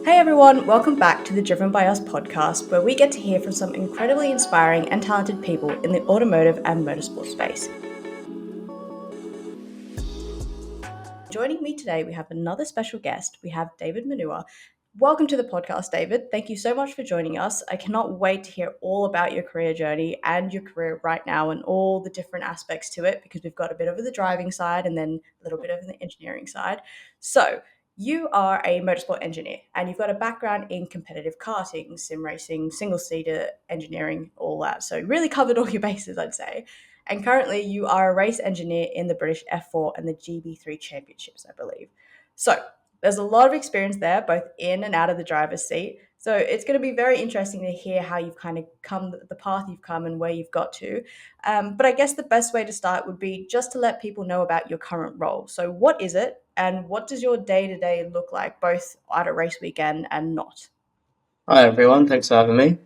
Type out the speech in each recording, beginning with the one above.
Hey everyone, welcome back to the Driven by Us podcast, where we get to hear from some incredibly inspiring and talented people in the automotive and motorsport space. Joining me today, we have another special guest. We have David Manuwa. Welcome to the podcast, David. Thank you so much for joining us. I cannot wait to hear all about your career journey and your career right now and all the different aspects to it, because we've got a bit of the driving side and then a little bit of the engineering side. So, you are a motorsport engineer and you've got a background in competitive karting, sim racing, single-seater engineering, all that. So really covered all your bases, I'd say. And currently you are a race engineer in the British F4 and the GB3 championships, I believe. So there's a lot of experience there, both in and out of the driver's seat. So it's going to be very interesting to hear how you've kind of come, the path you've come and where you've got to. But I guess the best way to start would be just to let people know about your current role. So what is it and what does your day-to-day look like, both at a race weekend and not? Hi everyone, thanks for having me.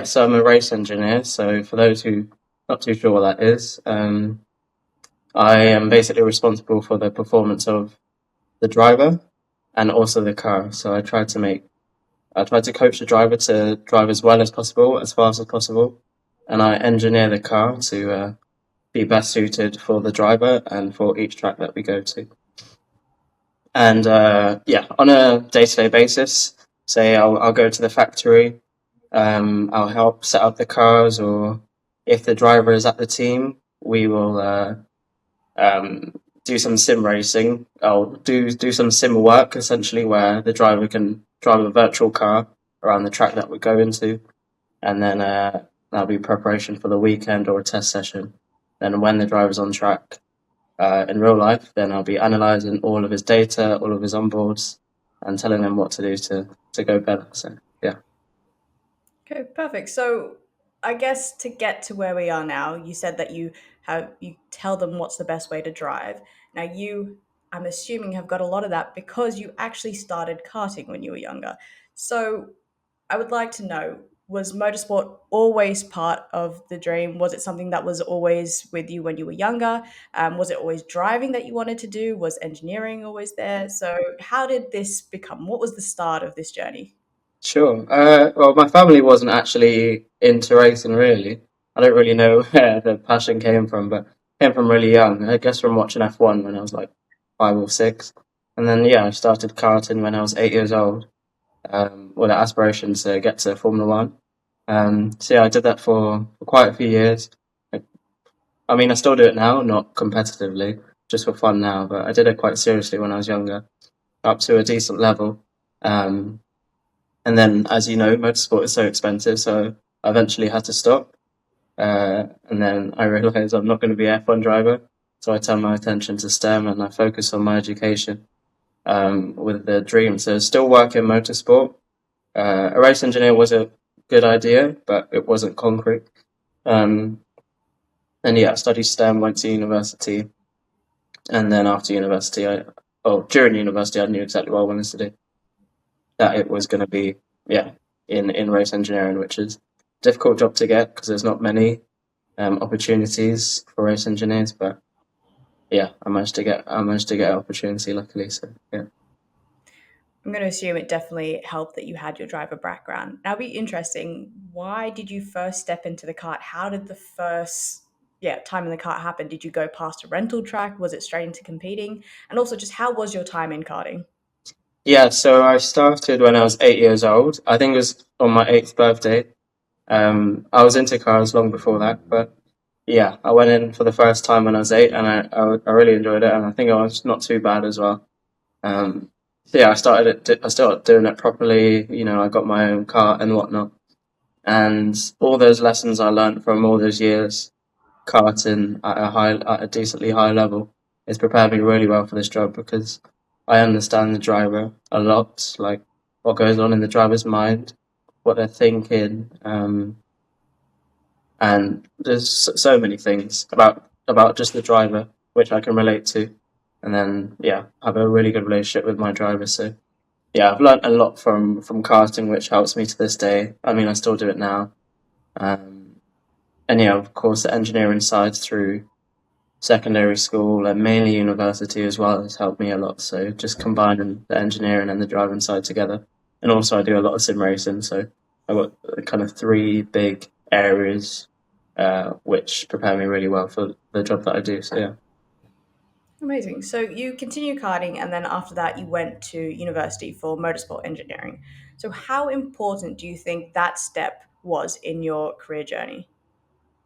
So I'm a race engineer. So for those who not too sure what that is, I am basically responsible for the performance of the driver and also the car. So I try to coach the driver to drive as well as possible, as fast as possible, and I engineer the car to be best suited for the driver and for each track that we go to. And on a day-to-day basis, say I'll go to the factory, I'll help set up the cars, or if the driver is at the team, we will do some sim racing. I'll do some sim work, essentially, where the driver can drive a virtual car around the track that we go into, and then that'll be preparation for the weekend or a test session. Then when the driver's on track in real life, then I'll be analysing all of his data, all of his onboards, and telling him what to do to go better. So, yeah. Okay, perfect. So I guess to get to where we are now, you said that you tell them what's the best way to drive. Now I'm assuming, have got a lot of that because you actually started karting when you were younger. So I would like to know, was motorsport always part of the dream? Was it something that was always with you when you were younger? Was it always driving that you wanted to do? Was engineering always there? So how did this become? What was the start of this journey? Sure. Well, my family wasn't actually into racing, really. I don't really know where the passion came from, but it came from really young. I guess from watching F1 when I was like 5 or 6. And then, I started karting when I was 8 years old, with the aspiration to get to Formula One. I did that for quite a few years. I mean, I still do it now, not competitively, just for fun now, but I did it quite seriously when I was younger, up to a decent level. And then, as you know, motorsport is so expensive, so I eventually had to stop. And then I realised I'm not going to be an F1 driver, so I turned my attention to STEM and I focused on my education with the dream to still work in motorsport. A race engineer was a good idea, but it wasn't concrete. I studied STEM, went to university, and then after university, during university, I knew exactly what I wanted to do. That it was going to be, in race engineering, which is a difficult job to get because there's not many opportunities for race engineers. But I managed to get an opportunity, luckily. So yeah. I'm going to assume it definitely helped that you had your driver background. Now, it'd be interesting. Why did you first step into the kart? How did the first time in the kart happen? Did you go past a rental track? Was it straight into competing? And also, just how was your time in karting? Yeah, so I started when I was 8 years old. I think it was on my 8th birthday. I was into cars long before that, but I went in for the first time when I was 8, and I really enjoyed it, and I think I was not too bad as well. I started doing it properly. I got my own car and whatnot, and all those lessons I learned from all those years karting at a decently high level has prepared me really well for this job because I understand the driver a lot, like what goes on in the driver's mind, what they're thinking, and there's so many things about just the driver which I can relate to, and then have a really good relationship with my driver. So I've learned a lot from karting, which helps me to this day. I mean, I still do it now, and of course, the engineering side through secondary school and mainly university as well has helped me a lot. So just combining the engineering and the driving side together and also I do a lot of sim racing. So I've got kind of three big areas which prepare me really well for the job that I do. So yeah. Amazing. So you continue karting, and then after that, you went to university for motorsport engineering. So, how important do you think that step was in your career journey?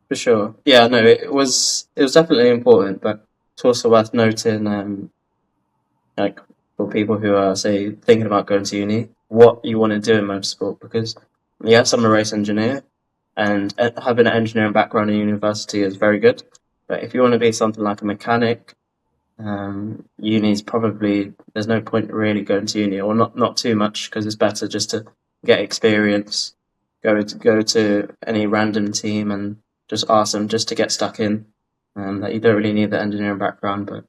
For sure. Yeah, no, it was definitely important, but it's also worth noting, like for people who are say thinking about going to uni, what you want to do in motorsport because yes, I'm a race engineer, and having an engineering background in university is very good. But if you want to be something like a mechanic, uni's probably there's no point really going to uni, or not too much because it's better just to get experience, go to any random team and just ask them just to get stuck in. That you don't really need the engineering background, but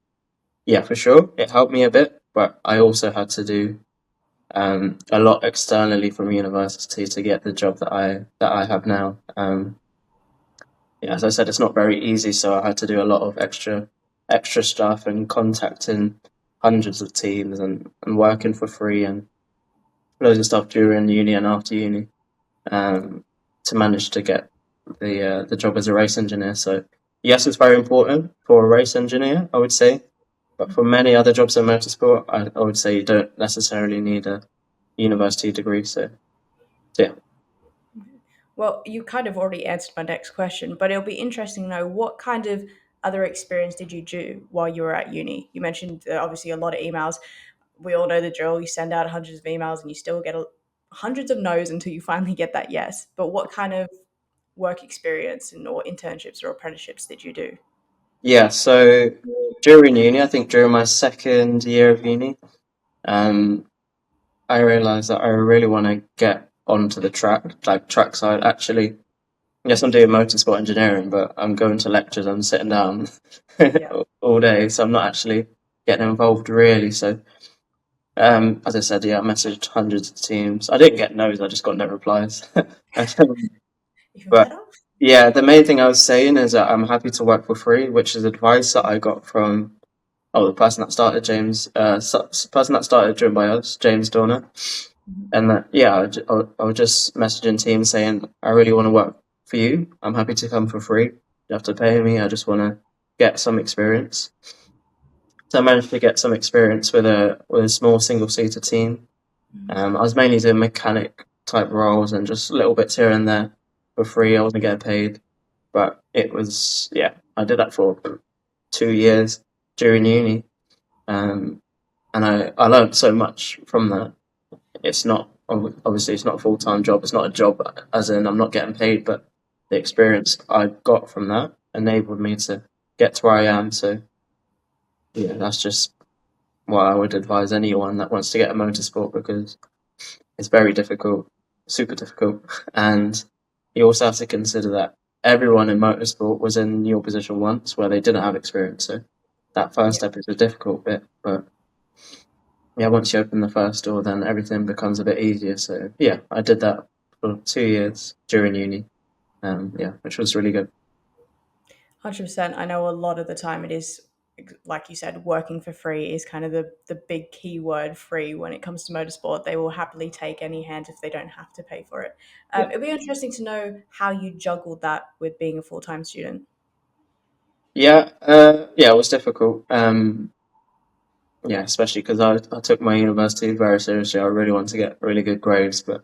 yeah, for sure, it helped me a bit. But I also had to do a lot externally from university to get the job that I have now. Yeah, as I said, it's not very easy, so I had to do a lot of extra stuff and contacting hundreds of teams and working for free and loads of stuff during uni and after uni to manage to get the job as a race engineer. So yes, it's very important for a race engineer, I would say. But for many other jobs in motorsport, I would say you don't necessarily need a university degree. So yeah. Well, you kind of already answered my next question, but it'll be interesting to know what kind of other experience did you do while you were at uni? You mentioned obviously a lot of emails. We all know the drill. You send out hundreds of emails and you still get hundreds of no's until you finally get that yes. But what kind of work experience and or internships or apprenticeships did you do? Yeah, so during uni, I think during my second year of uni, um, I realized that I really want to get onto the track, like track side. Actually, yes, I'm doing motorsport engineering, but I'm going to lectures and sitting down Yeah. all day, so I'm not actually getting involved really. So, as I said, yeah, I messaged hundreds of teams. I didn't get no's, I just got no replies. Even But better. yeah, the main thing I was saying is that I'm happy to work for free, which is advice that I got from the person that started person that started Driven by Us, James Dornor. And that, yeah, I was just messaging teams saying, I really want to work for you. I'm happy to come for free. You have to pay me. I just want to get some experience. So I managed to get some experience with a small single seater team. I was mainly doing mechanic type roles and just little bits here and there for free. I wasn't getting paid, but it was, yeah, I did that for 2 years during uni. And I learned so much from that. It's not obviously it's not a full time job. It's not a job as in I'm not getting paid, but the experience I got from that enabled me to get to where I am. So yeah, that's just what I would advise anyone that wants to get a motorsport because it's very difficult, super difficult, and you also have to consider that everyone in motorsport was in your position once where they didn't have experience. So that first Yeah. step is a difficult bit, but yeah, once you open the first door, then everything becomes a bit easier. So yeah, I did that for 2 years during uni. Yeah, which was really good. 100%. I know a lot of the time it is, like you said, working for free is kind of the big key word free when it comes to motorsport. They will happily take any hand if they don't have to pay for it. Yeah, It'd be interesting to know how you juggled that with being a full time student. yeah, it was difficult. Yeah, especially because I took my university very seriously. I really wanted to get really good grades, but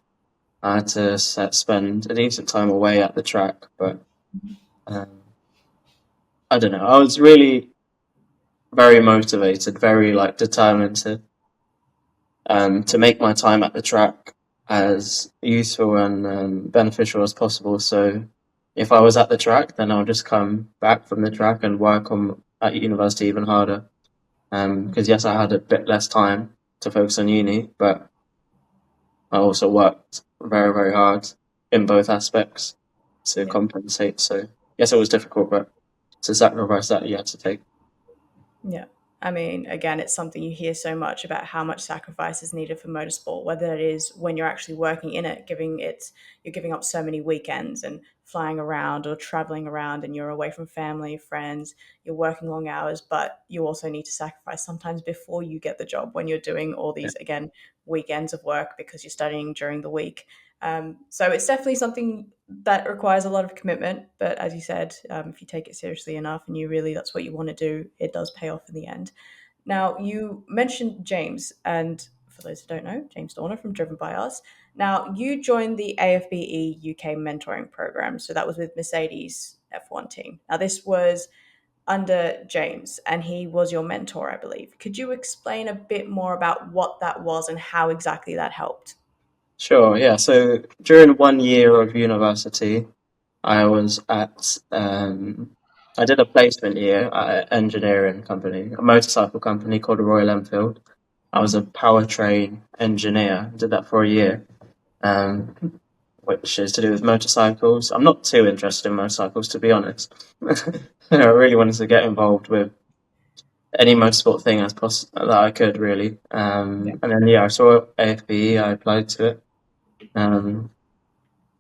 I had to spend a decent time away at the track. But um, I don't know. I was really very motivated, very like determined to make my time at the track as useful and beneficial as possible. So if I was at the track, then I'll just come back from the track and work on at university even harder. Because yes, I had a bit less time to focus on uni, but I also worked very, very hard in both aspects to Yeah. compensate. So yes, it was difficult, but it's a sacrifice that you had to take. Yeah. I mean, again, it's something you hear so much about how much sacrifice is needed for motorsport, whether it is when you're actually working in it, you're giving up so many weekends and flying around or traveling around and you're away from family, friends, you're working long hours, but you also need to sacrifice sometimes before you get the job when you're doing all Yeah. these, again, weekends of work because you're studying during the week. So it's definitely something that requires a lot of commitment. But as you said, if you take it seriously enough and you really, that's what you want to do, it does pay off in the end. Now, you mentioned James, and for those who don't know, James Dornor from Driven by Us. Now, you joined the AFBE UK mentoring program. So that was with Mercedes F1 Team. Now, this was under James, and he was your mentor, I believe. Could you explain a bit more about what that was and how exactly that helped? Sure, yeah. So during 1 year of university, I was at, I did a placement year at an engineering company, a motorcycle company called Royal Enfield. I was a powertrain engineer, did that for a year, um, which is to do with motorcycles. I'm not too interested in motorcycles, to be honest. I really wanted to get involved with any motorsport thing that I could, really. And then, yeah, I saw AFBE, I applied to it. Um,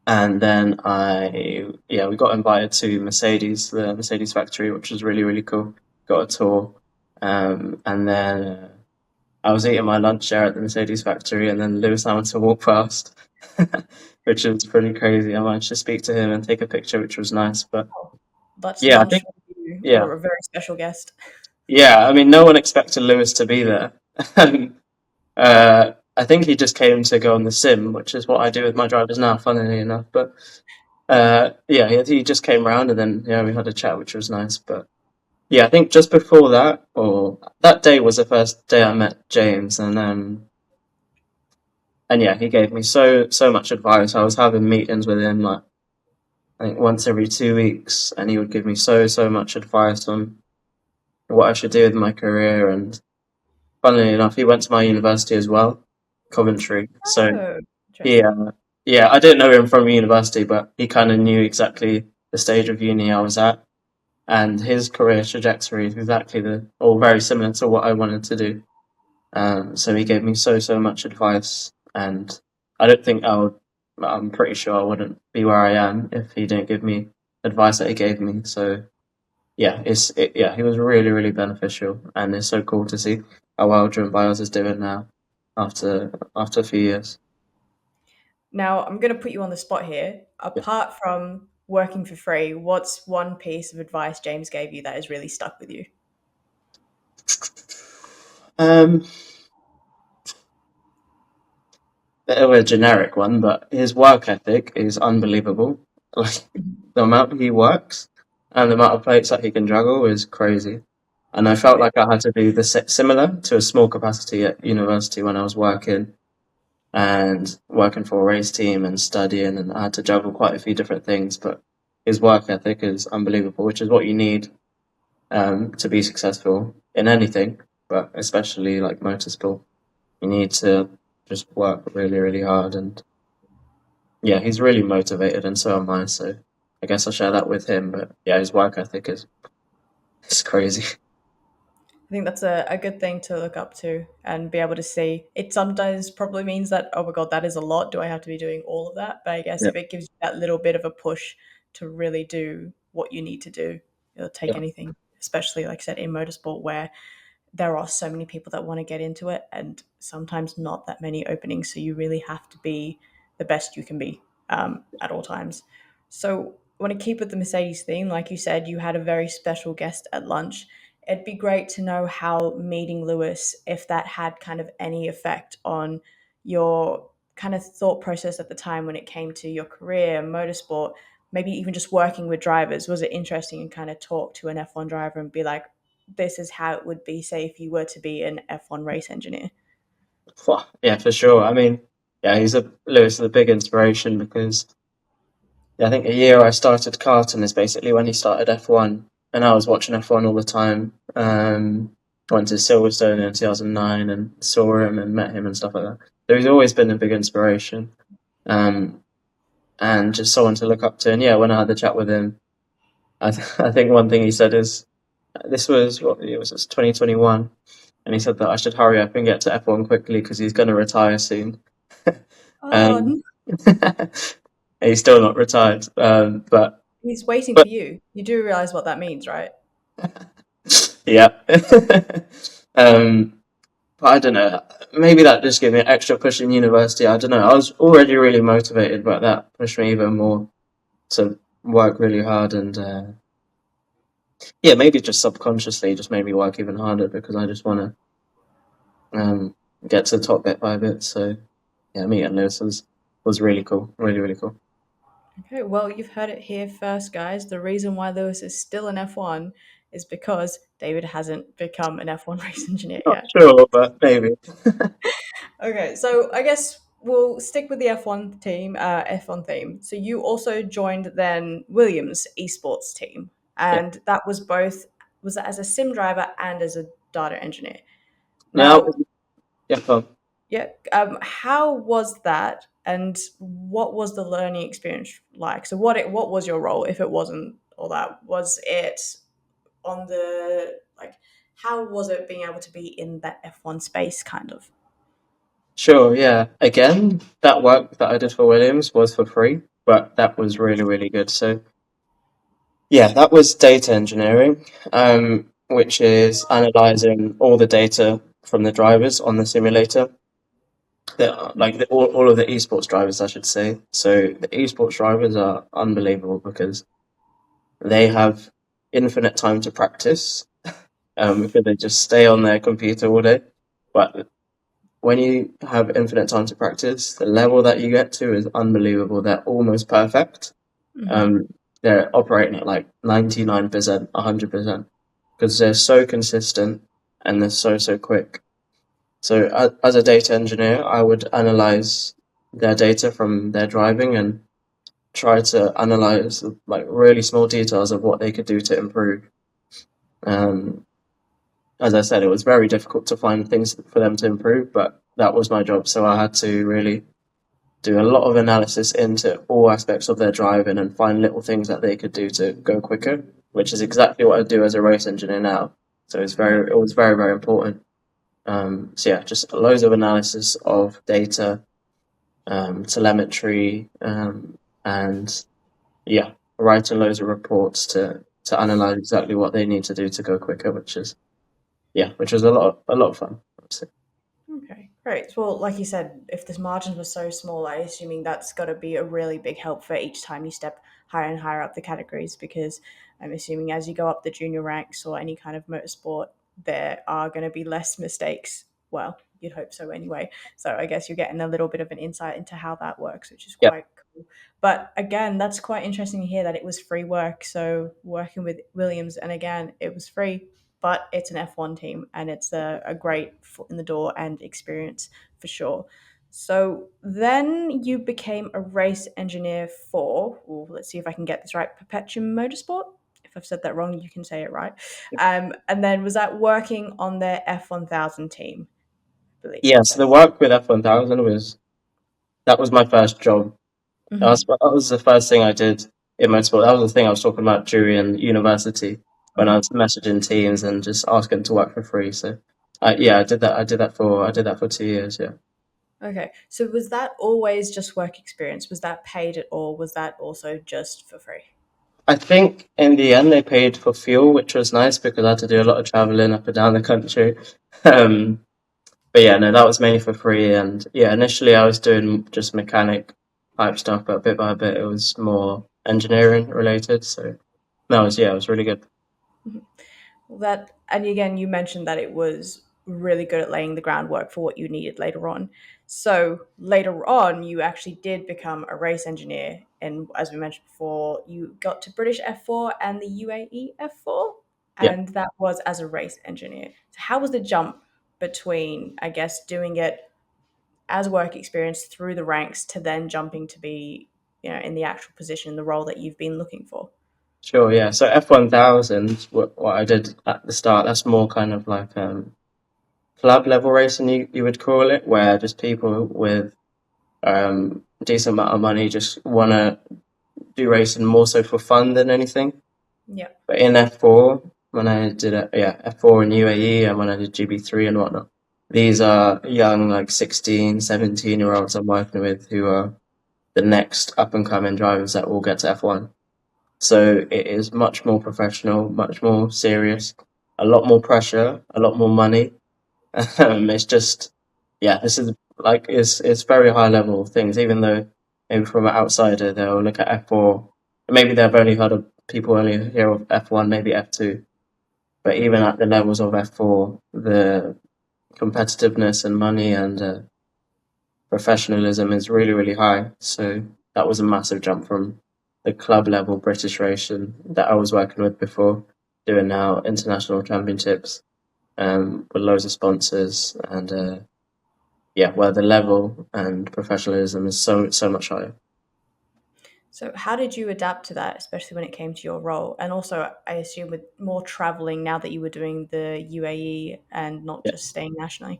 and then we got invited to the Mercedes factory, which was really, really cool. Got a tour. And then I was eating my lunch there at the Mercedes factory, and then Lewis Hamilton walked past, which was pretty crazy. I managed to speak to him and take a picture, which was nice. But Dutch yeah, I lunch think, with you yeah, were a very special guest. yeah. I mean, no one expected Lewis to be there. I think he just came to go on the sim, which is what I do with my drivers now, funnily enough. But yeah, he just came around, and then yeah, we had a chat, which was nice. But yeah, I think just before that, or that day was the first day I met James, and yeah, he gave me so much advice. I was having meetings with him like I think once every 2 weeks, and he would give me so much advice on what I should do with my career. And funnily enough, he went to my university as well, Coventry. So Oh, yeah, interesting. yeah, I didn't know him from university, but he kind of knew exactly the stage of uni I was at, and his career trajectory is exactly or very similar to what I wanted to do. So he gave me so much advice, and I don't think I'm pretty sure I wouldn't be where I am if he didn't give me advice that he gave me. So yeah, he was really beneficial, and it's so cool to see how well Driven by Us is doing now after a few years. Now, I'm going to put you on the spot here. Yeah. Apart from working for free, what's one piece of advice James gave you that has really stuck with you? Um, Bit of a generic one, but his work ethic is unbelievable. Like the amount he works and the amount of plates that he can juggle is crazy. And I felt Oh, like I had to do similar to a small capacity at university when I was working for a race team and studying, and I had to juggle quite a few different things. But his work ethic is unbelievable, which is what you need to be successful in anything, but especially like motorsport. You need to just work really hard, and yeah, he's really motivated, and so am I. So I guess I'll share that with him. But yeah, his work ethic is crazy. I think that's a good thing to look up to and be able to see. It sometimes probably means that, oh my God, that is a lot. Do I have to be doing all of that? But I guess Yeah, if it gives you that little bit of a push to really do what you need to do, it'll take yeah, anything, especially, like I said, in motorsport where there are so many people that want to get into it and sometimes not that many openings. So you really have to be the best you can be at all times. So I want to keep with the Mercedes theme. Like you said, you had a very special guest at lunch. It'd be great to know how meeting Lewis, if that had kind of any effect on your kind of thought process at the time when it came to your career, motorsport, maybe even just working with drivers. Was it interesting and kind of talk to an F1 driver and be like, this is how it would be, say, if you were to be an F1 race engineer? yeah, for sure. I mean, yeah, Lewis is a big inspiration because yeah, I think a year I started karting is basically when he started F1, and I was watching F1 all the time. Went to Silverstone in 2009 and saw him and met him and stuff like that. So he's always been a big inspiration, um, and just someone to look up to. And yeah, when I had the chat with him, I think one thing he said is this was what it was, it's 2021, and he said that I should hurry up and get to F1 quickly because he's going to retire soon. Oh, Um, he's still not retired, but he's waiting but for you. You do realize what that means, right? yeah. um, but I don't know. Maybe that just gave me an extra push in university. I don't know. I was already really motivated, but that pushed me even more to work really hard and yeah, maybe just subconsciously just made me work even harder because I just want to get to the top bit by bit. So yeah, meeting Lewis was really cool, really cool. Okay, well, you've heard it here first, guys. The reason why Lewis is still an F1 is because David hasn't become an F1 race engineer Not yet. sure, but maybe. Okay, so I guess we'll stick with the F1 team, F1 theme. So you also joined then Williams Esports team, Yeah. and that was both was that as a sim driver and as a data engineer. Now, Now, yeah, well, yeah, how was that, and what was the learning experience like? So what was your role if it wasn't all that? Was it on the like? How was it being able to be in that F1 space, kind of? sure, yeah. Again, that work that I did for Williams was for free, but that was really good. So yeah, that was data engineering, which is analyzing all the data from the drivers on the simulator. All of the esports drivers, I should say. So the esports drivers are unbelievable because they have infinite time to practice, because they just stay on their computer all day. But when you have infinite time to practice, the level that you get to is unbelievable. They're almost perfect. Mm-hmm. Um, they're operating at like 99%, 100%, because they're so consistent and they're so quick. So as a data engineer, I would analyze their data from their driving and try to analyze like really small details of what they could do to improve. Um, as I said, it was very difficult to find things for them to improve, but that was my job. So I had to really do a lot of analysis into all aspects of their driving and find little things that they could do to go quicker, which is exactly what I do as a race engineer now. So it was very important. So yeah, just loads of analysis of data, telemetry, and yeah, writing loads of reports to analyze exactly what they need to do to go quicker, which was a lot of fun. Obviously. Okay, great. Well, like you said, if the margins were so small, I'm assuming that's got to be a really big help for each time you step higher and higher up the categories, because I'm assuming as you go up the junior ranks or any kind of motorsport, there are going to be less mistakes. Well, you'd hope so anyway. So I guess you're getting a little bit of an insight into how that works, which is Yeah, quite cool. But again, that's quite interesting to hear that it was free work. So working with Williams, and again, it was free, but it's an F1 team and it's a great foot in the door and experience for sure. So then you became a race engineer for, let's see if I can get this right, Perpetuum Motorsport. If I've said that wrong, you can say it right. And then was that working on their F1000 team? I believe yeah. it So the says. work with F1000 that was my first job. Mm-hmm. That was the first thing I did in motorsport. That was the thing I was talking about during university when I Mm-hmm. was messaging teams and just asking to work for free. So, I did that for 2 years. Yeah. Okay. So was that always just work experience? Was that paid at all? Was that also just for free? I think in the end they paid for fuel, which was nice because I had to do a lot of traveling up and down the country. Um, but yeah, no, that was mainly for free. And yeah, initially I was doing just mechanic type stuff, but bit by bit it was more engineering related. So no, it was really good. That, and again, you mentioned that it was really good at laying the groundwork for what you needed later on. So later on, you actually did become a race engineer, and as we mentioned before, you got to British F4 and the UAE F4, Yeah, and that was as a race engineer. So how was the jump between, I guess, doing it as work experience through the ranks to then jumping to be, in the actual position, the role that you've been looking for? sure. Yeah. So F1000, what I did at the start, that's more kind of like club level racing, you would call it, where just people with decent amount of money just want to do racing more so for fun than anything. Yeah. But in F4, when I did F4 in UAE, and when I did GB3 and whatnot. These are young, like 16, 17-year-olds I'm working with who are the next up and coming drivers that will get to F1. So it is much more professional, much more serious, a lot more pressure, a lot more money. It's just, this is like it's very high level things. Even though maybe from an outsider they'll look at F4, maybe they've only heard of people only hear of F1, maybe F2, but even at the levels of F4, the competitiveness and money and professionalism is really, really high. So that was a massive jump from the club level British racing that I was working with before, doing now international championships with loads of sponsors and where the level and professionalism is so much higher. So how did you adapt to that, especially when it came to your role? And also, I assume with more traveling now that you were doing the UAE and not just staying nationally.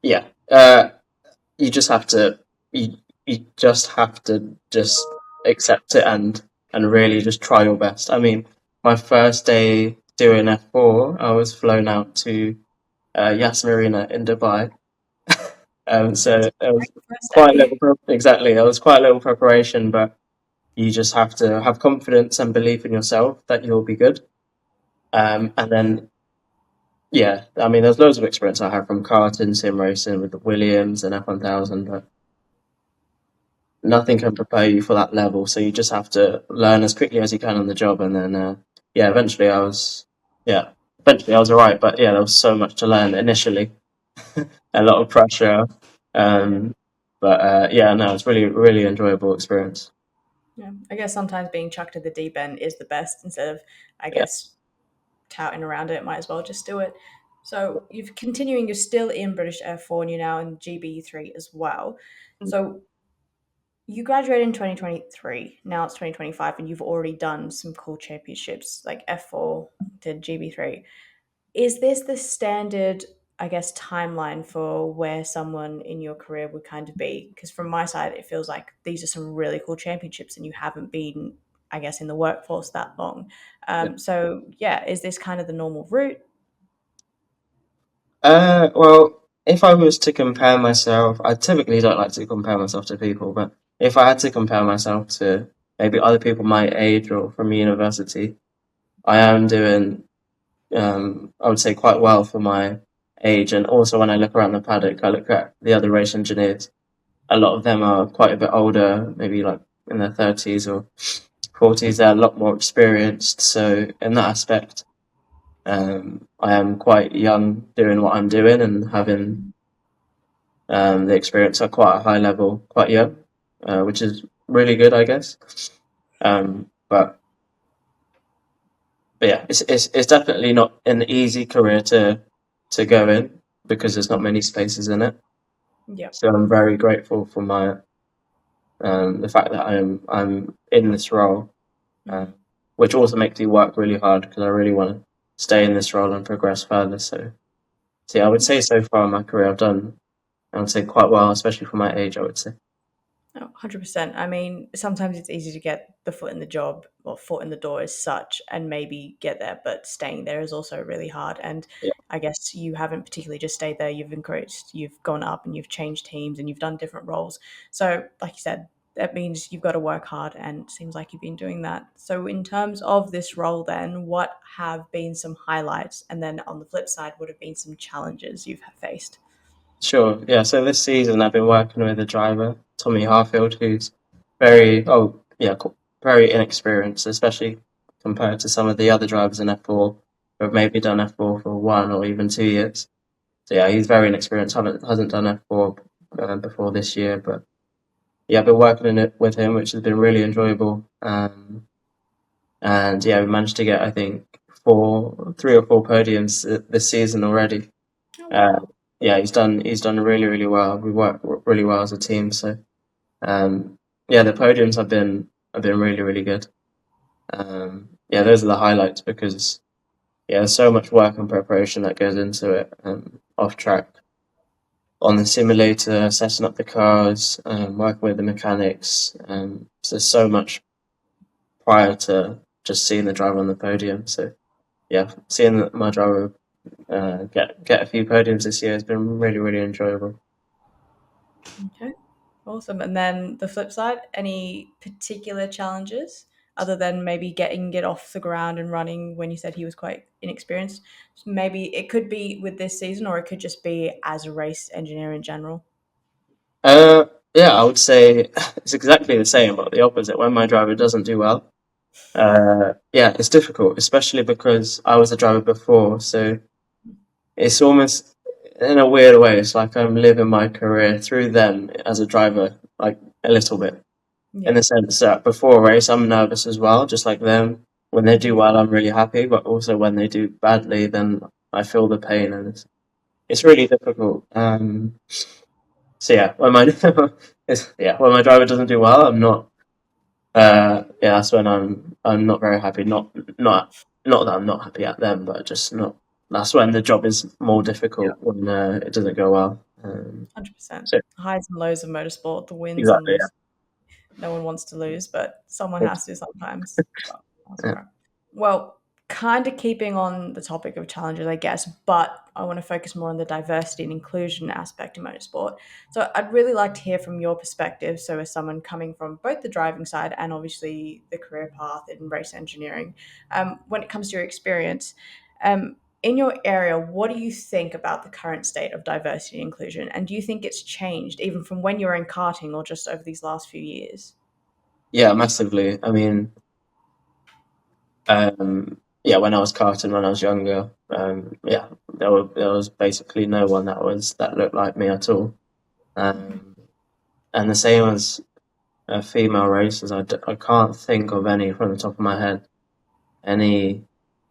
Yeah, you just have to you just have to just accept it and really just try your best. I mean, my first day doing F4, I was flown out to Yas Marina in Dubai. So it was quite a little exactly. It was quite a little preparation, but you just have to have confidence and belief in yourself that you'll be good. And then, I mean, there's loads of experience I have from karting, sim racing with the Williams and F1000, but nothing can prepare you for that level. So you just have to learn as quickly as you can on the job. And then, eventually I was all right. But there was so much to learn initially, a lot of pressure. No, it's really, really enjoyable experience. Yeah, I guess sometimes being chucked at the deep end is the best instead of, I Yeah. guess, touting around it. Might as well just do it. So you're still in British F4 and you're now in GB3 as well. So you graduated in 2023. Now it's 2025 and you've already done some cool championships like F4 to GB3. Is this the standard, I guess, timeline for where someone in your career would kind of be? Because from my side, it feels like these are some really cool championships and you haven't been, I guess, in the workforce that long. Is this kind of the normal route? Well, if I was to compare myself, I typically don't like to compare myself to people, but if I had to compare myself to maybe other people my age or from university, I am doing, I would say, quite well for my age. And also, when I look around the paddock, I look at the other race engineers. A lot of them are quite a bit older, maybe like in their 30s or 40s. They're a lot more experienced. So, in that aspect, I am quite young doing what I'm doing and having the experience at quite a high level, quite young, which is really good, I guess. But it's definitely not an easy career to go in because there's not many spaces in it. Yeah. So I'm very grateful for my the fact that I'm in this role, which also makes me work really hard because I really want to stay in this role and progress further. So I would say so far in my career I've done, I would say, quite well, especially for my age, I would say. Oh, 100%. I mean, sometimes it's easy to get the foot in the job or foot in the door as such and maybe get there, but staying there is also really hard. And Yeah, I guess you haven't particularly just stayed there, you've increased, you've gone up and you've changed teams and you've done different roles. So, like you said, that means you've got to work hard and it seems like you've been doing that. So, in terms of this role, then, what have been some highlights? And then on the flip side, what have been some challenges you've faced? sure. Yeah, so this season I've been working with a driver, Tommy Harfield, who's very, very inexperienced, especially compared to some of the other drivers in F4 who have maybe done F4 for 1 or even 2 years. So yeah, he's very inexperienced. Hasn't done F4 before this year, but I've been working in it with him, which has been really enjoyable. And we managed to get, I think, 3 or 4 podiums this season already. He's done really, really well. We work really well as a team. So the podiums have been really, really good. Those are the highlights because there's so much work and preparation that goes into it, off track, on the simulator, setting up the cars, working with the mechanics. So there's so much prior to just seeing the driver on the podium. So seeing my driver get a few podiums this year has been really, really enjoyable. Okay, awesome. And then the flip side, any particular challenges other than maybe getting it off the ground and running when you said he was quite inexperienced? So maybe it could be with this season, or it could just be as a race engineer in general. Uh, yeah, I would say it's exactly the same, but the opposite. When my driver doesn't do well, yeah, it's difficult, especially because I was a driver before. So it's almost, in a weird way, it's like I'm living my career through them as a driver, like a little bit, in Yeah. the sense that before a race, I'm nervous as well, just like them. When they do well, I'm really happy, but also when they do badly, then I feel the pain, and it's really difficult. So yeah, when my when my driver doesn't do well, I'm not. Yeah, that's when I'm not very happy. Not that I'm not happy at them, but just not. That's when the job is more Yeah. difficult when it doesn't go well. 100%. So Highs and lows of motorsport, the wins and exactly, losses. No one wants to lose, but someone yeah. has to sometimes. But that's Yeah. all right. Well, kind of keeping on the topic of challenges, I guess, but I want to focus more on the diversity and inclusion aspect in motorsport. So I'd really like to hear from your perspective. So, as someone coming from both the driving side and obviously the career path in race engineering, when it comes to your experience, in your area, what do you think about the current state of diversity and inclusion? And do you think it's changed even from when you were in karting or just over these last few years? Yeah, massively. I mean, yeah, when I was karting when I was younger, yeah, there was basically no one that looked like me at all. Um, and the same as female racers, I can't think of any from the top of my head. Any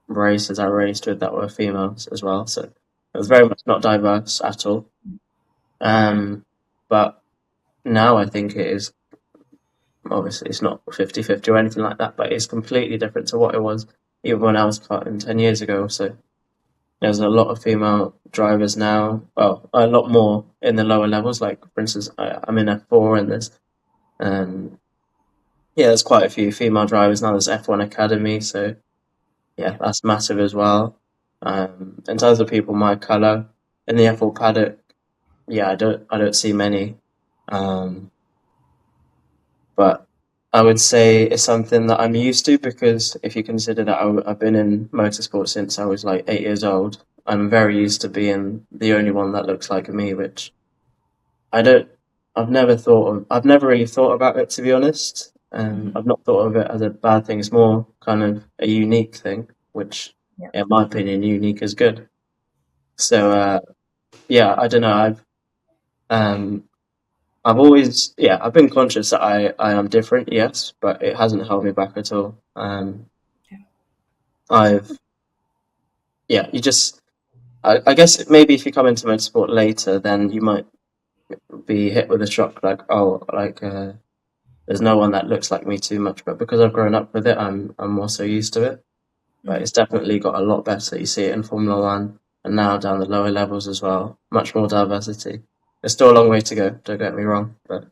races I raced with that were females as well, so it was very much not diverse at all. But now I think it is, obviously it's not 50-50 or anything like that, but it's completely different to what it was even when I was karting 10 years ago. So there's a lot of female drivers now, well, a lot more in the lower levels, like for instance, I'm in F4 and um, there's quite a few female drivers now. There's F1 Academy, so yeah, that's massive as well. In terms of people my colour in the F4 paddock, yeah, I don't see many. Um, but I would say it's something that I'm used to, because if you consider that I've been in motorsport since I was like 8 years old, I'm very used to being the only one that looks like me, which I don't. I've never really thought about it, to be honest. I've not thought of it as a bad thing. It's more kind of a unique thing, which, Yeah. in my opinion, unique is good. So yeah, I don't know. Um, I've always, yeah, I've been conscious that I am different, yes, but it hasn't held me back at all. Yeah. I've, yeah, I guess maybe if you come into motorsport later, then you might be hit with a shock, like, oh, like, there's no one that looks like me too much. But because I've grown up with it, I'm also used to it. But it's definitely got a lot better. You see it in Formula One and now down the lower levels as well. Much more diversity. There's still a long way to go, don't get me wrong, but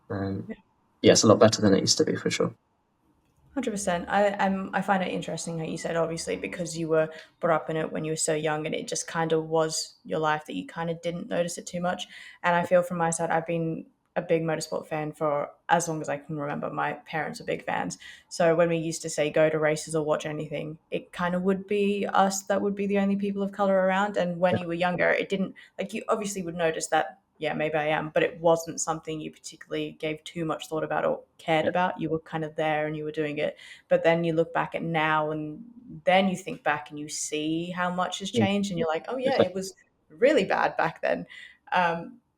yeah, it's a lot better than it used to be, for sure. 100%. I find it interesting how you said obviously because you were brought up in it when you were so young and it just kind of was your life that you kind of didn't notice it too much. And I feel from my side, I've been a big motorsport fan for as long as I can remember. My parents are big fans. So when we used to say go to races or watch anything, it kind of would be us that would be the only people of color around. And when you were younger, it didn't, like, you obviously would notice that, yeah, maybe I am, but it wasn't something you particularly gave too much thought about or cared Yeah, about. You were kind of there and you were doing it. But then you look back at now and then you think back and you see how much has yeah, changed and you're like, oh, yeah, it exactly. was really bad back then.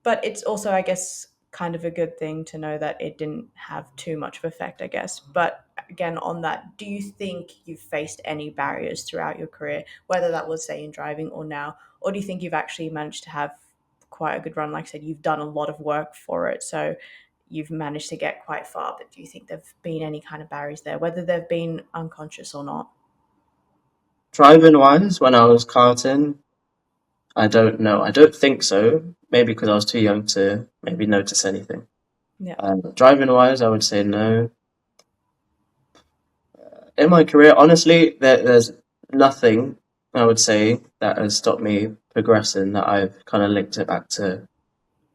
But it's also, I guess, kind of a good thing to know that it didn't have too much of effect, I guess. But again, on that, do you think you've faced any barriers throughout your career, whether that was, say, in driving or now? Or do you think you've actually managed to have quite a good run? Like I said, you've done a lot of work for it. So you've managed to get quite far. But do you think there've been any kind of barriers there, whether they've been unconscious or not? Driving wise, when I was karting, I don't know. I don't think so. Maybe because I was too young to maybe notice anything. Yeah. Driving wise, I would say no. In my career, honestly, there's nothing, I would say, that has stopped me progressing, that I've kind of linked it back to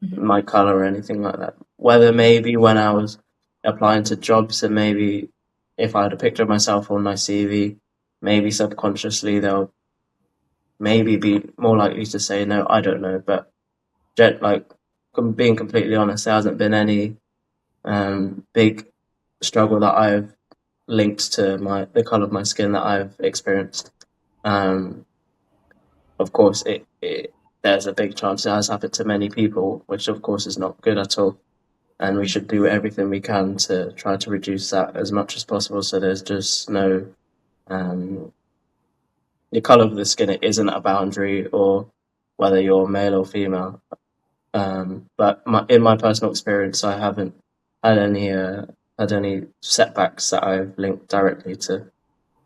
Mhm. my color or anything like that. Whether maybe when I was applying to jobs, and maybe if I had a picture of myself on my CV, maybe subconsciously they'll maybe be more likely to say no. I don't know, but like being completely honest, there hasn't been any big struggle that I've linked to the color of my skin that I've experienced. Um, of course, there's a big chance it has happened to many people, which of course is not good at all. And we should do everything we can to try to reduce that as much as possible. So there's just no the color of the skin. It isn't a boundary, or whether you're male or female. But in my personal experience, I haven't had any setbacks that I've linked directly to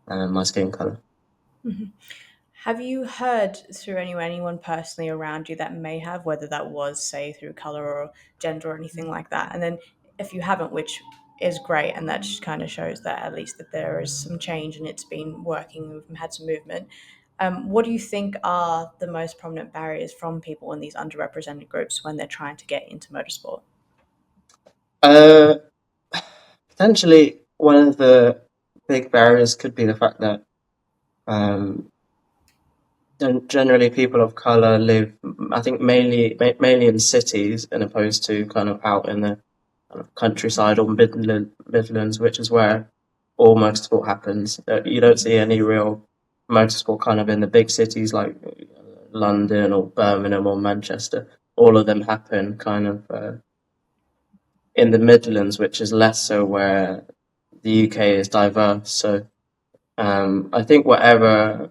my skin color. Mhm. Have you heard through anyone personally around you that may have, whether that was, say, through color or gender or anything like that? And then if you haven't, which is great, and that just kind of shows that at least that there is some change and it's been working, we've had some movement. What do you think are the most prominent barriers from people in these underrepresented groups when they're trying to get into motorsport? Uh, Potentially, one of the big barriers could be the fact that um, generally people of color live, I think, mainly in cities, and opposed to kind of out in the kind of countryside or Midlands, which is where all motorsport happens. You don't see any real motorsport kind of in the big cities like London or Birmingham or Manchester. All of them happen kind of in the Midlands, which is less so where the UK is diverse. So I think whether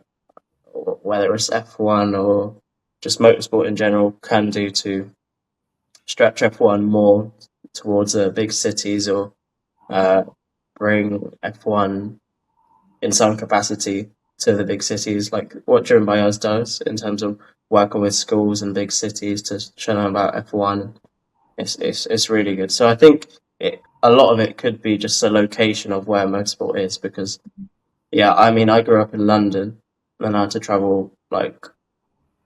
it's F1 or just motorsport in general, can do to stretch F1 more towards the big cities, or uh, bring F1 in some capacity to the big cities, like what Driven by Us does in terms of working with schools and big cities to show them about F1. It's really good. So I think a lot of it could be just the location of where motorsport is, because yeah, I mean, I grew up in London and I had to travel like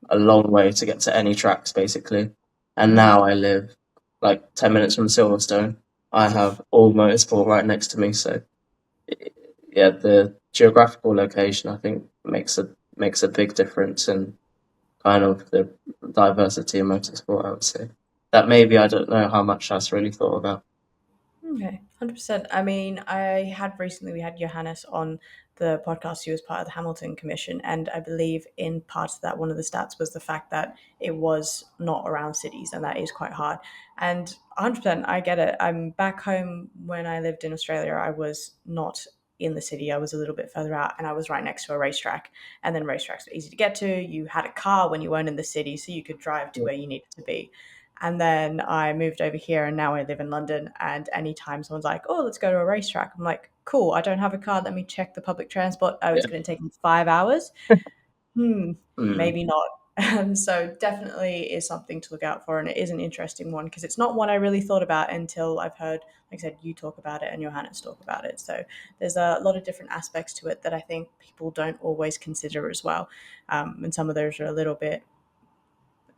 a long way to get to any tracks basically. And now I live like 10 minutes from Silverstone. I have all motorsport right next to me. So yeah, the geographical location, I think, makes a big difference in kind of the diversity in motorsport, I would say. That maybe I don't know how much that's really thought about. Okay, 100%. I mean, we had Johannes on the podcast. He was part of the Hamilton Commission, and I believe in part of that, one of the stats was the fact that it was not around cities, and that is quite hard. And 100%, I get it. I'm back home. When I lived in Australia, I was not in the city. I was a little bit further out, and I was right next to a racetrack. And then racetracks were easy to get to. You had a car when you weren't in the city, so you could drive to Yeah. where you needed to be. And then I moved over here and now I live in London. And anytime someone's like, oh, let's go to a racetrack, I'm like, cool, I don't have a car. Let me check the public transport. Oh, it's Yeah. going to take me 5 hours. Hmm, Mm. maybe not. So definitely is something to look out for. And it is an interesting one because it's not one I really thought about until I've heard, like I said, you talk about it and Johannes talk about it. So there's a lot of different aspects to it that I think people don't always consider as well. And some of those are a little bit,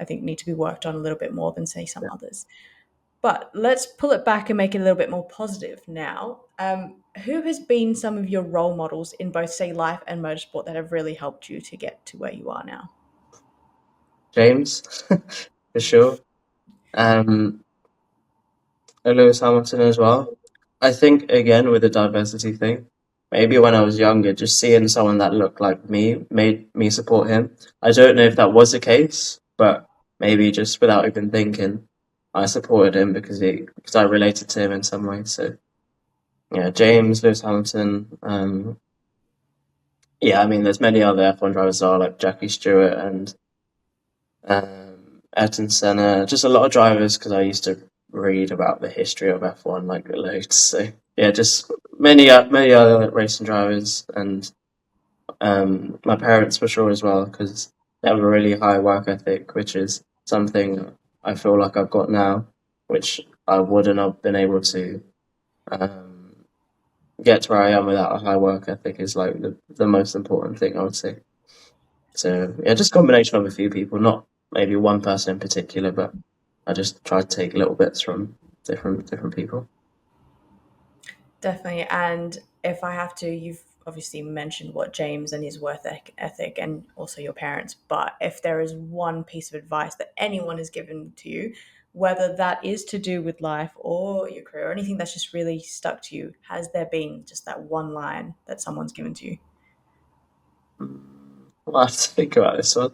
I think, need to be worked on a little bit more than, say, some Yeah. others. But let's pull it back and make it a little bit more positive now. Who has been some of your role models in both, say, life and motorsport that have really helped you to get to where you are now? James, for sure. Um, Lewis Hamilton as well. I think again with the diversity thing, maybe when I was younger, just seeing someone that looked like me made me support him. I don't know if that was the case, but maybe just without even thinking, I supported him because I related to him in some way. So yeah, James, Lewis Hamilton. Yeah, I mean, there's many other F1 drivers are like Jackie Stewart and Ayrton Senna, just a lot of drivers because I used to read about the history of F1 like loads. So yeah, just many other racing drivers, and my parents for sure as well, because they have a really high work ethic, which is something I feel like I've got now, which I wouldn't have been able to um, get to where I am without a high work ethic is like the most important thing, I would say. So yeah, just a combination of a few people, not maybe one person in particular, but I just try to take little bits from different people. Definitely. And if I have to, you've obviously mentioned what James and his ethic and also your parents, but if there is one piece of advice that anyone has given to you, whether that is to do with life or your career or anything that's just really stuck to you, has there been just that one line that someone's given to you? I have to think about this one.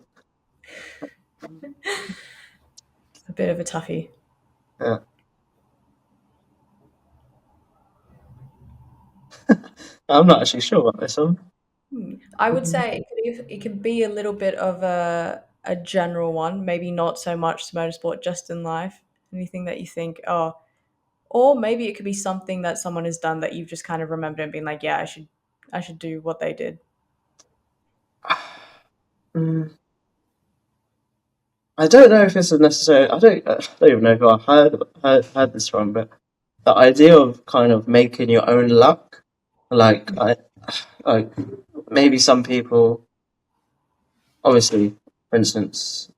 A bit of a toughie. Yeah. I'm not actually sure about this one. I would say it could be a little bit of a general one, maybe not so much to motorsport, just in life. Anything that you think, oh, or maybe it could be something that someone has done that you've just kind of remembered and been like, yeah, I should do what they did. Mm, I don't know if this is necessary. I don't even know who I heard this from, but the idea of kind of making your own luck, like like maybe some people, obviously, for instance,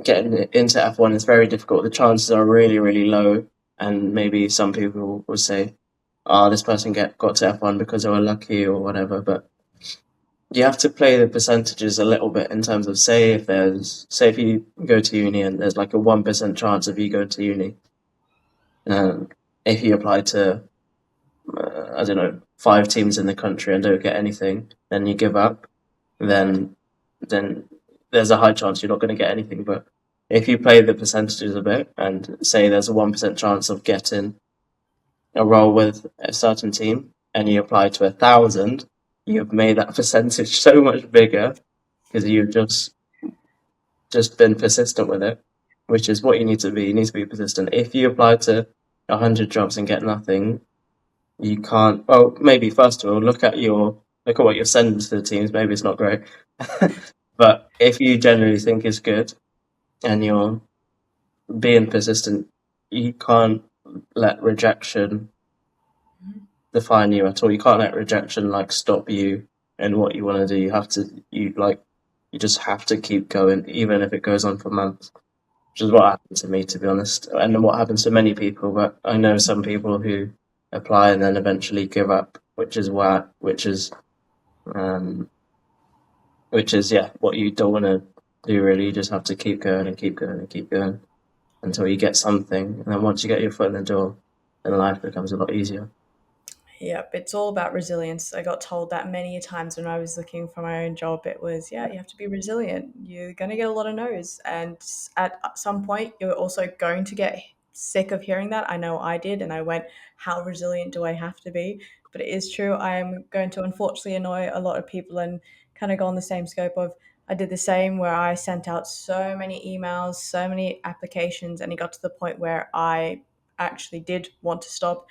getting into F1 is very difficult. The chances are really, really low, and maybe some people will say, "Ah, this person got to F1 because they were lucky or whatever." But you have to play the percentages a little bit in terms of say if you go to uni and there's like a 1% chance of you going to uni, if you apply to I don't know 5 teams in the country and don't get anything, then you give up, then then there's a high chance you're not going to get anything. But if you play the percentages a bit and say there's a 1% chance of getting a role with a certain team and you apply to 1,000, you've made that percentage so much bigger because you've just been persistent with it, which is what you need to be. You need to be persistent. If you apply to 100 jobs and get nothing, you can't. Well, maybe first of all, look at what you're sending to the teams. Maybe it's not great, but if you generally think it's good and you're being persistent, you can't let rejection define you at all. You can't let rejection like stop you in what you want to do. You just have to keep going, even if it goes on for months. Which is what happened to me, to be honest, and what happens to many people. But I know some people who apply and then eventually give up, um, which is yeah, what you don't want to do. Really, you just have to keep going and keep going and keep going until you get something, and then once you get your foot in the door, then life becomes a lot easier. Yep, it's all about resilience. I got told that many a times when I was looking for my own job. It was, yeah, you have to be resilient. You're going to get a lot of no's. And at some point, you're also going to get sick of hearing that. I know I did. And I went, how resilient do I have to be? But it is true. I'm going to unfortunately annoy a lot of people and kind of go on the same scope of, I did the same where I sent out so many emails, so many applications, and it got to the point where I actually did want to stop.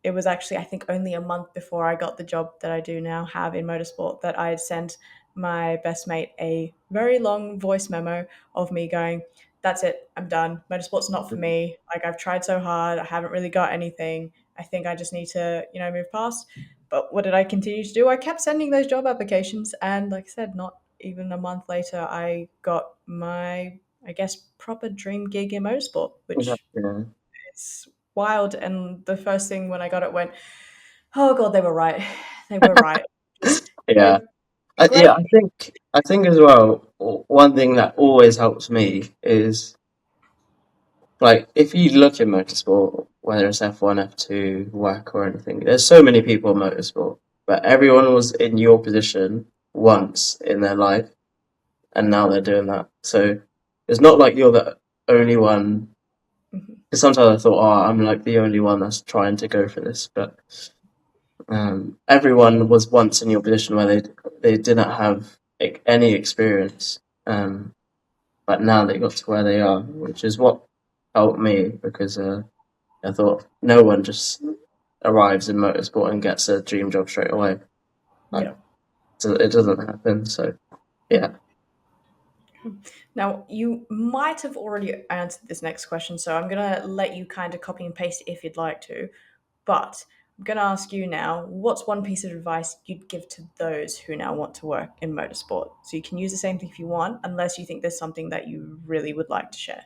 It was actually, I think, only a month before I got the job that I do now have in motorsport that I had sent my best mate a very long voice memo of me going, that's it, I'm done. Motorsport's not for me. Like, I've tried so hard, I haven't really got anything. I think I just need to, move past. But what did I continue to do? I kept sending those job applications. And like I said, not even a month later, I got my, I guess, proper dream gig in motorsport, which Yeah, is wild. And the first thing when I got it went, oh god, they were right. They were right. Just yeah. great. I think as well. One thing that always helps me is like if you look at motorsport, whether it's F1, F2, WAC, or anything, there's so many people in motorsport, but everyone was in your position once in their life, and now they're doing that. So it's not like you're the only one. Mhm. Because sometimes I thought, oh, I'm like the only one that's trying to go for this, but everyone was once in your position where they didn't have any experience, but now they got to where they are, which is what helped me because I thought no one just arrives in motorsport and gets a dream job straight away. Like Yeah. it doesn't happen. So yeah, Now, you might have already answered this next question, so I'm going to let you kind of copy and paste if you'd like to. But I'm going to ask you now, what's one piece of advice you'd give to those who now want to work in motorsport? So you can use the same thing if you want, unless you think there's something that you really would like to share.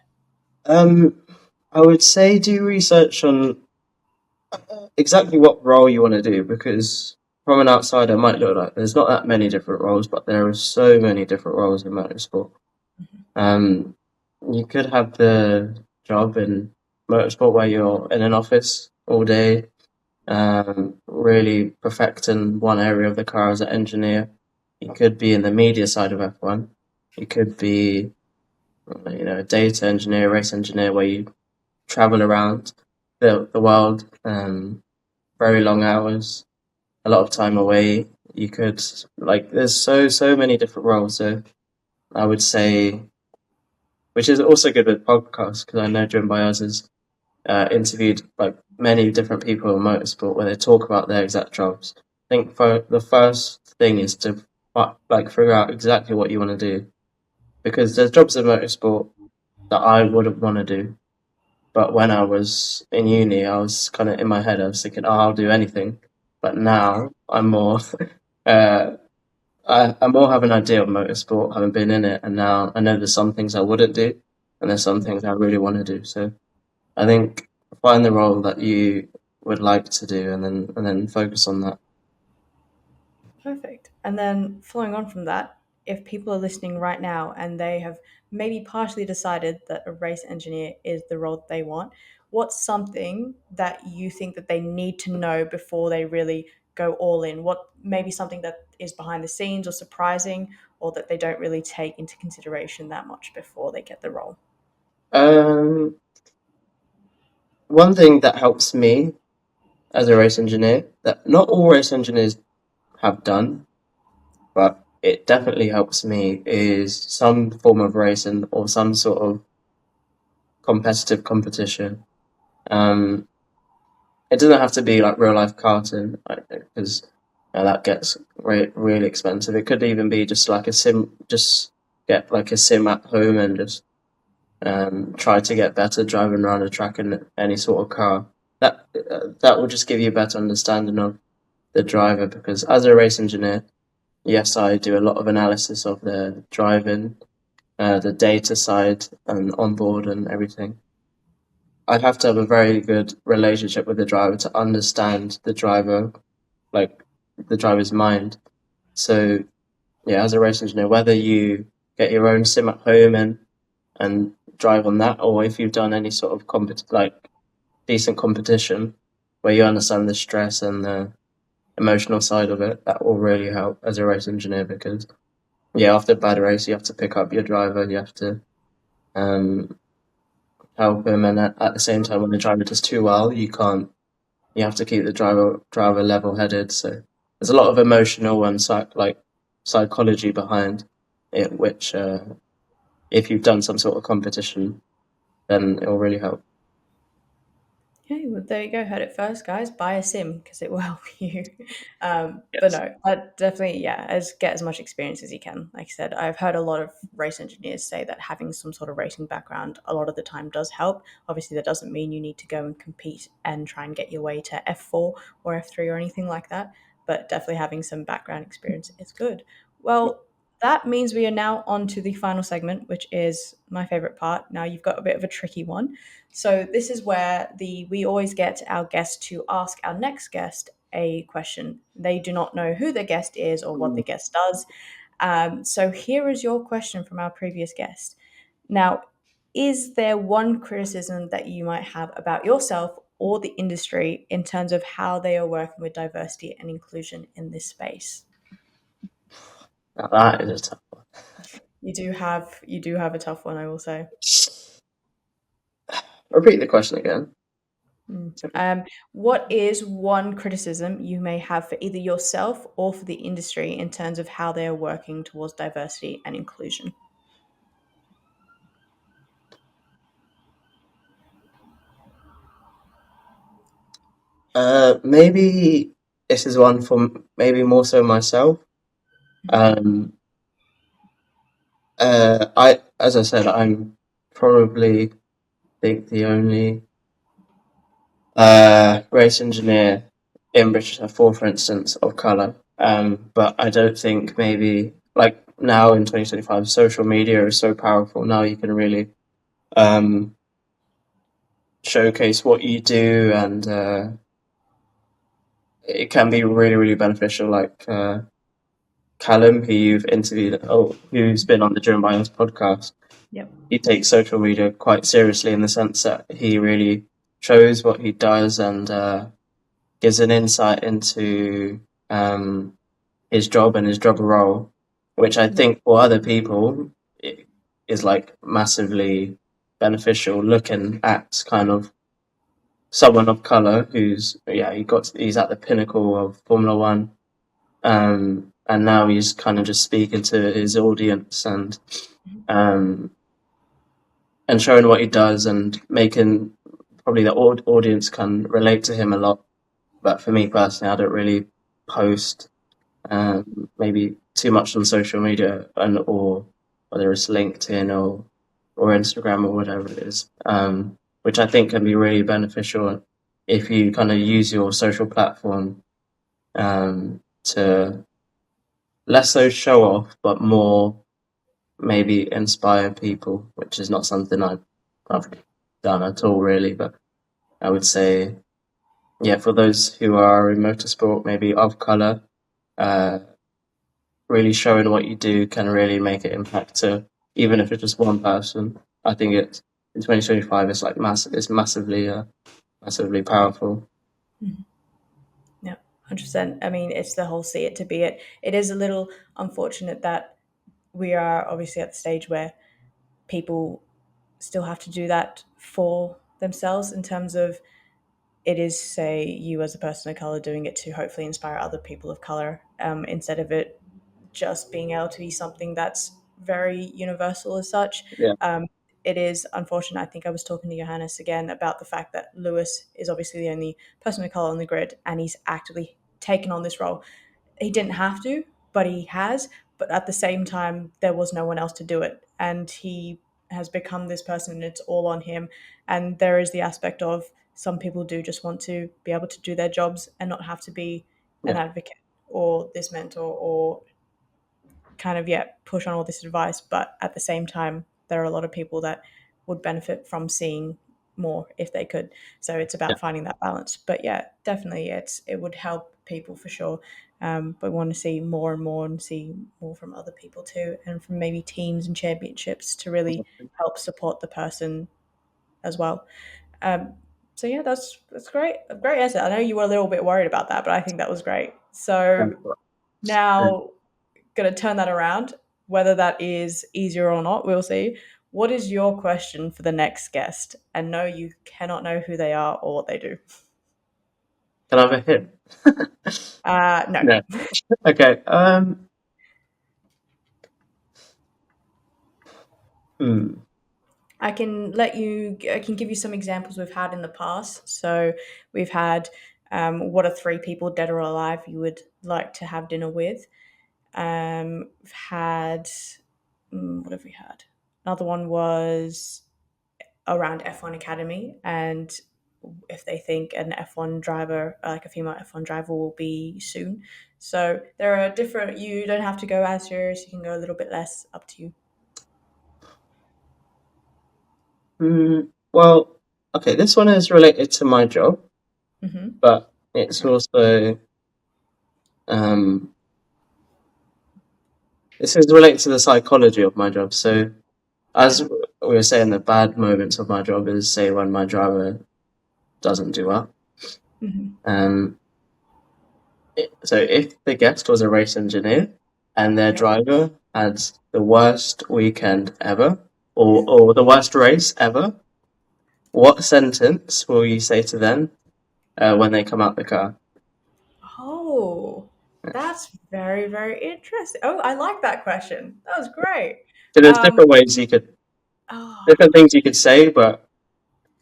I would say do research on exactly what role you want to do, because from an outsider it might look like there's not that many different roles, but there are so many different roles in motorsport. Um, you could have the job in motorsport where you're in an office all day, really perfecting one area of the car as an engineer. You could be in the media side of F1. You could be, a data engineer, race engineer, where you travel around the world, very long hours, a lot of time away. You could, there's so many different roles. So I would say, which is also good with podcasts, because I know Jim Byers has interviewed like many different people in motorsport where they talk about their exact jobs. I think for the first thing is to figure out exactly what you want to do, because there's jobs in motorsport that I wouldn't want to do, but when I was in uni, I was kind of in my head, I was thinking, oh, I'll do anything. But now I'm more, I more have an idea of motorsport, having been in it, and now I know there's some things I wouldn't do, and there's some things I really want to do. So I think find the role that you would like to do, and then focus on that. Perfect. And then following on from that, if people are listening right now and they have maybe partially decided that a race engineer is the role that they want, what's something that you think that they need to know before they really go all in? What maybe something that is behind the scenes or surprising, or that they don't really take into consideration that much before they get the role? Um, One thing that helps me as a race engineer that not all race engineers have done, but it definitely helps me, is some form of racing or some sort of competitive competition. Um, it doesn't have to be like real life karting, because that gets really expensive. It could even be just like a sim, just get like a sim at home and just try to get better driving around a track in any sort of car. That will just give you a better understanding of the driver, because as a race engineer, yes, I do a lot of analysis of the driving, the data side and onboard and everything. I'd have to have a very good relationship with the driver to understand the driver, like the driver's mind. So yeah, as a race engineer, whether you get your own sim at home and drive on that, or if you've done any sort of decent competition where you understand the stress and the emotional side of it, that will really help as a race engineer, because yeah, after a bad race, you have to pick up your driver, you have to help him, and at the same time, when the driver does too well, you have to keep the driver level headed. So there's a lot of emotional and psychology behind it, which if you've done some sort of competition, then it will really help. Okay, well, there you go. Heard it first, guys. Buy a sim because it will help you. But Yes. no, definitely, yeah, get as much experience as you can. Like I said, I've heard a lot of race engineers say that having some sort of racing background a lot of the time does help. Obviously, that doesn't mean you need to go and compete and try and get your way to F4 or F3 or anything like that. But definitely having some background experience is good. Well, that means we are now on to the final segment, which is my favorite part. Now, you've got a bit of a tricky one. So this is where we always get our guest to ask our next guest a question. They do not know who the guest is or what the guest does. So here is your question from our previous guest. Now, is there one criticism that you might have about yourself or the industry in terms of how they are working with diversity and inclusion in this space? Now that is a tough one. You do have a tough one, I will say. Repeat the question again. What is one criticism you may have for either yourself or for the industry in terms of how they are working towards diversity and inclusion? Maybe this is one for maybe more so myself. Um, as I said, I'm probably think the only race engineer in British F4, for instance, of colour. But I don't think maybe like now in 2025, social media is so powerful. Now you can really showcase what you do, and it can be really, really beneficial. Like Callum, who you've interviewed, who's been on the Driven by Us podcast, Yep. he takes social media quite seriously in the sense that he really shows what he does and gives an insight into his job and his job role, which I think for other people is like massively beneficial. Looking at kind of someone of color who's he's at the pinnacle of Formula One, and now he's kind of just speaking to his audience and showing what he does and making probably the audience can relate to him a lot. But for me personally, I don't really post maybe too much on social media, or whether it's LinkedIn or Instagram or whatever it is, which I think can be really beneficial if you kind of use your social platform to less so show off, but more maybe inspire people, which is not something I've done at all really. But I would say, yeah, for those who are in motorsport, maybe of colour, really showing what you do can really make an impact to, even if it's just one person. I think it's in 2025, it's like it's massively powerful. Yeah, 100%. I mean, it's the whole see it to be it. It is a little unfortunate that we are obviously at the stage where people still have to do that for themselves, in terms of it is, say, you as a person of color doing it to hopefully inspire other people of color, instead of it just being able to be something that's very universal as such. Yeah, It is unfortunate. I think I was talking to Johannes again about the fact that Lewis is obviously the only person of color on the grid, and he's actively taken on this role. He didn't have to, but he has. But at the same time, there was no one else to do it, and he has become this person, and it's all on him. And there is the aspect of some people do just want to be able to do their jobs and not have to be an yeah, advocate or this mentor or kind of push on all this advice. But at the same time, there are a lot of people that would benefit from seeing more if they could. So it's yeah. about finding that balance. But yeah, definitely it would help people for sure. But we want to see more and more, and see more from other people too, and from maybe teams and championships to really help support the person as well. Um, so yeah, that's great. A great answer. I know you were a little bit worried about that, but I think that was great. So Yeah. now, going to turn that around. Whether that is easier or not, we'll see. What is your question for the next guest? And no, you cannot know who they are or what they do. Can I have a hint? No. No. Okay. Hmm. I can give you some examples we've had in the past. So we've had, what are three people, dead or alive, you would like to have dinner with? We've had, what have we had? Another one was around F1 Academy, and if they think an F1 driver, like a female F1 driver, will be soon. So there are different, you don't have to go as serious, you can go a little bit less, up to you. Well, okay, this one is related to my job, Mm-hmm. but it's also um, this is related to the psychology of my job. So, as Okay. we were saying, the bad moments of my job is, say, when my driver doesn't do well. Mm-hmm. Um, so if the guest was a race engineer and their Yep. driver had the worst weekend ever, or the worst race ever, what sentence will you say to them when they come out the car? Oh, that's very, very interesting. Oh, I like that question. That was great. So there's Um, different ways oh, different things you could say, but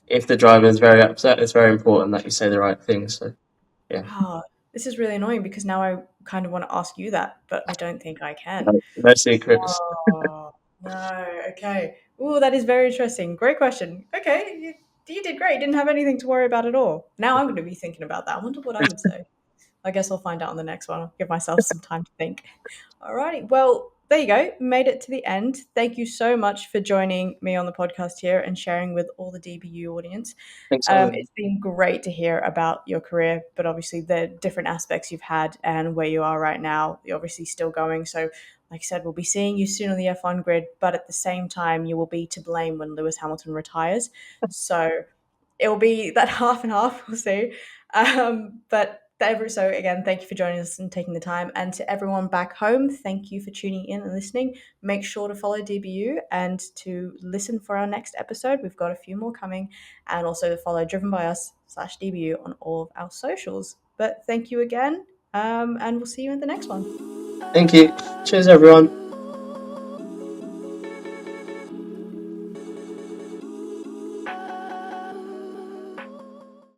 if the driver is very upset, it's very important that you say the right thing. So yeah, oh, this is really annoying because now I kind of want to ask you that, but I don't think I can. no secrets. Oh, no. Okay. Oh, that is very interesting. Great question. Okay. You did great. Didn't have anything to worry about at all. Now I'm going to be thinking about that. I wonder what I would say. I guess I'll find out on the next one. I'll give myself some time to think. Alrighty. Well, there you go. Made it to the end. Thank you so much for joining me on the podcast here and sharing with all the DBU audience. Thanks for having me. It's been great to hear about your career, but obviously the different aspects you've had and where you are right now. You're obviously still going. So, like I said, we'll be seeing you soon on the F1 grid, but at the same time, you will be to blame when Lewis Hamilton retires. So, it will be that half and half. We'll see. So again, thank you for joining us and taking the time. And to everyone back home, thank you for tuning in and listening. Make sure to follow DBU and to listen for our next episode. We've got a few more coming, and also to follow Driven by Us/DBU on all of our socials. But thank you again, and we'll see you in the next one. Thank you. Cheers, everyone.